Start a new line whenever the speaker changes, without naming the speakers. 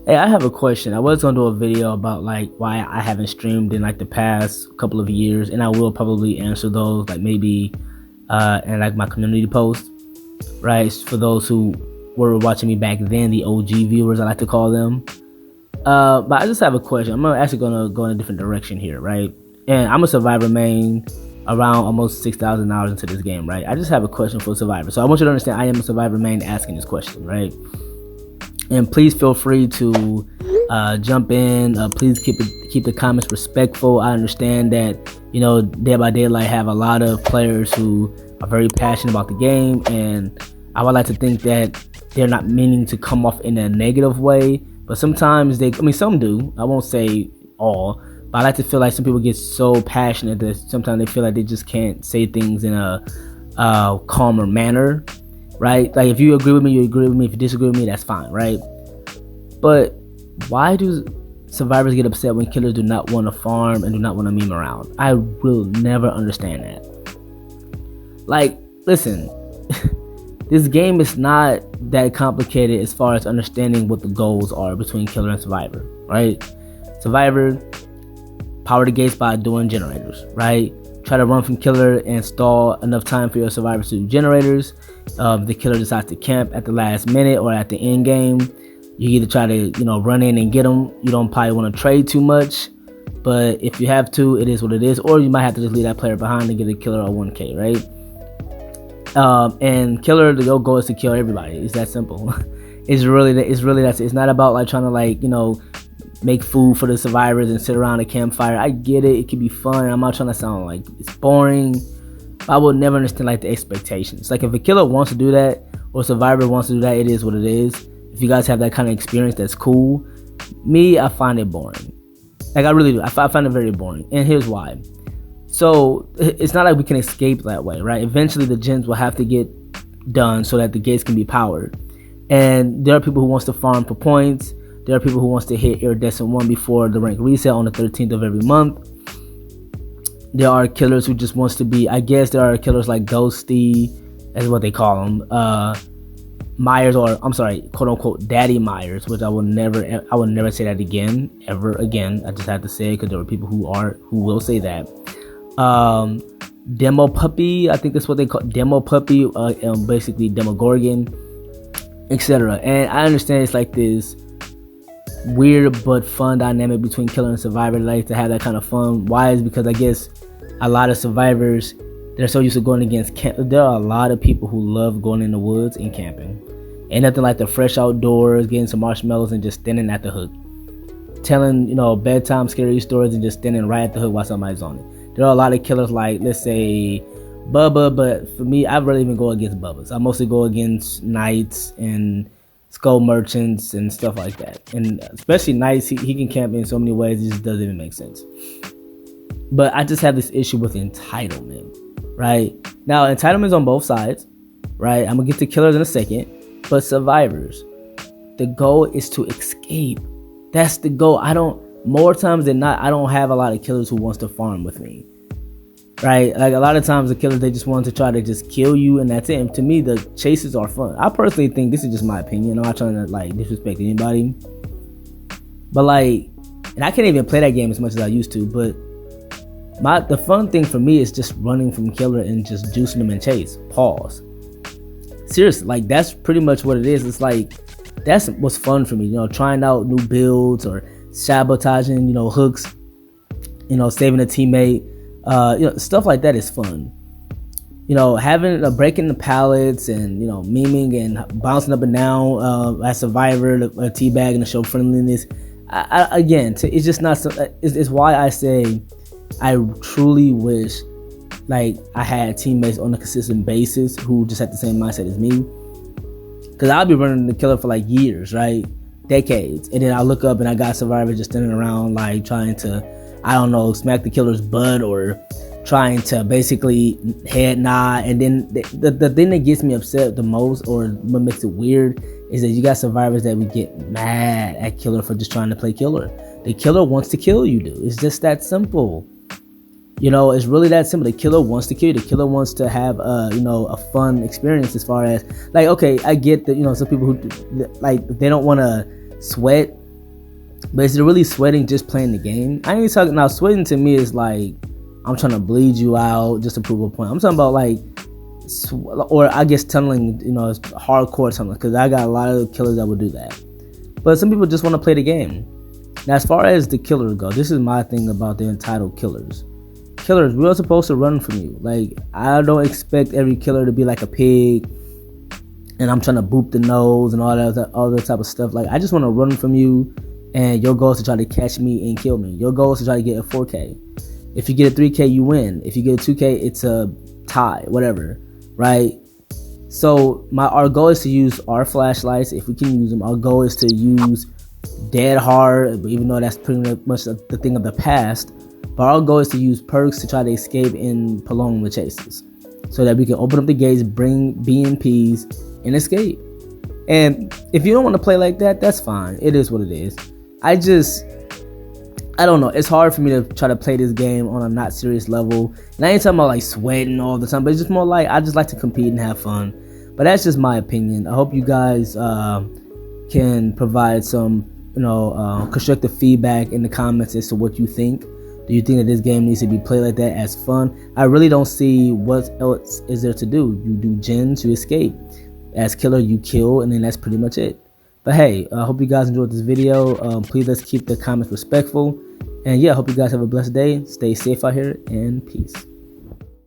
Hey, I have a question. I was gonna do a video about like why I haven't streamed in like the past couple of years, and I will probably answer those like maybe in like my community post, right? For those who were watching me back then, the OG viewers, I like to call them. But I just have a question. Actually gonna go in a different direction here, right? And I'm a Survivor main around almost 6,000 hours into this game, right? I just have a question for Survivor. So I want you to understand I am a Survivor main asking this question, right? And please feel free to jump in. Please keep the comments respectful. I understand that Dead by Daylight have a lot of players who are very passionate about the game, and I would like to think that they're not meaning to come off in a negative way, but sometimes some do. I won't say all, but I like to feel like some people get so passionate that sometimes they feel like they just can't say things in a calmer manner, right? Like if you agree with me, you agree with me. If you disagree with me, that's fine, right? But why do survivors get upset when killers do not want to farm and do not want to meme around? I will never understand that. Like, listen, this game is not that complicated as far as understanding what the goals are between killer and survivor, right? Survivor, power the gates by doing generators, right? Try to run from killer and stall enough time for your survivors to do generators. The killer decides to camp at the last minute or at the end game. You either try to run in and get them. You don't probably want to trade too much, but if you have to, it is what it is. Or you might have to just leave that player behind and get a killer or 1K, right? And killer, the goal is to kill everybody. It's that simple. It's really that. It's not about like trying to make food for the survivors and sit around a campfire. I get it. It can be fun. I'm not trying to sound like it's boring. I will never understand like the expectations. Like if a killer wants to do that or a survivor wants to do that, it is what it is. If you guys have that kind of experience, that's cool. Me, I find it boring. Like I really do. I find it very boring. And here's why. So it's not like we can escape that way, right? Eventually the gens will have to get done so that the gates can be powered. And there are people who wants to farm for points. There are people who wants to hit Iridescent 1 before the rank reset on the 13th of every month. There are killers who just wants to be, I guess there are killers like Ghosty, that's what they call them, Myers, or I'm sorry, quote unquote Daddy Myers, which I will never say that again, ever again. I just have to say it because there are people who will say that. Demo Puppy, I think that's what they call Demo Puppy, basically Demogorgon, etc. And I understand it's like this weird but fun dynamic between killer and survivor. They like to have that kind of fun. Why? Is because I guess a lot of survivors, they're so used to going against camp. There are a lot of people who love going in the woods and camping. Ain't nothing like the fresh outdoors, getting some marshmallows and just standing at the hook, telling bedtime scary stories and just standing right at the hook while somebody's on it. There are a lot of killers like, let's say Bubba, but for me, I rarely even go against Bubbas. I mostly go against Knights and Skull Merchants and stuff like that. And especially Knights, he can camp in so many ways, it just doesn't even make sense. But I just have this issue with entitlement, right? Now, entitlement's on both sides, right? I'm gonna get to killers in a second, but survivors, the goal is to escape. That's the goal. More times than not, I don't have a lot of killers who wants to farm with me, right? Like a lot of times the killers, they just want to try to just kill you and that's it. And to me, the chases are fun. I personally think, this is just my opinion, I'm not trying to like disrespect anybody, but like, and I can't even play that game as much as I used to, but the fun thing for me is just running from killer and just juicing them and chase. Pause. Seriously, like that's pretty much what it is. It's like, that's what's fun for me, trying out new builds or sabotaging, hooks, saving a teammate, stuff like that is fun. Having breaking the pallets and memeing and bouncing up and down as Survivor, a teabag and to show friendliness. It's just not. It's why I say I truly wish like I had teammates on a consistent basis who just had the same mindset as me. Because I'll be running the killer for like years, right? Decades. And then I look up and I got Survivor just standing around like trying to, I don't know, smack the killer's butt or trying to basically head nod. And then the thing that gets me upset the most, or what makes it weird, is that you got survivors that would get mad at killer for just trying to play killer. The killer wants to kill you, dude. It's just that simple. It's really that simple. The killer wants to kill you. The killer wants to have a fun experience, as far as like, okay, I get that, some people who like, they don't want to sweat But is it really sweating just playing the game? I ain't talking now. Sweating to me is like I'm trying to bleed you out just to prove a point. I'm talking about like, or I guess tunneling, it's hardcore tunneling, because I got a lot of killers that would do that. But some people just want to play the game. Now, as far as the killers go, this is my thing about the entitled killers. Killers, we're supposed to run from you. Like, I don't expect every killer to be like a pig and I'm trying to boop the nose and all that type of stuff. Like, I just want to run from you, and your goal is to try to catch me and kill me. Your goal is to try to get a 4K. If you get a 3K, you win. If you get a 2K, it's a tie, whatever, right? So our goal is to use our flashlights if we can use them. Our goal is to use dead hard, even though that's pretty much the thing of the past. But our goal is to use perks to try to escape and prolong the chases, so that we can open up the gates, bring BMPs, and escape. And if you don't want to play like that, that's fine. It is what it is. I don't know. It's hard for me to try to play this game on a not serious level. And I ain't talking about like sweating all the time, but it's just more like I just like to compete and have fun. But that's just my opinion. I hope you guys can provide some, constructive feedback in the comments as to what you think. Do you think that this game needs to be played like that as fun? I really don't see what else is there to do. You do gens, you escape. As killer, you kill, and then that's pretty much it. But hey, I hope you guys enjoyed this video. Please let's keep the comments respectful. And yeah, I hope you guys have a blessed day. Stay safe out here, and peace.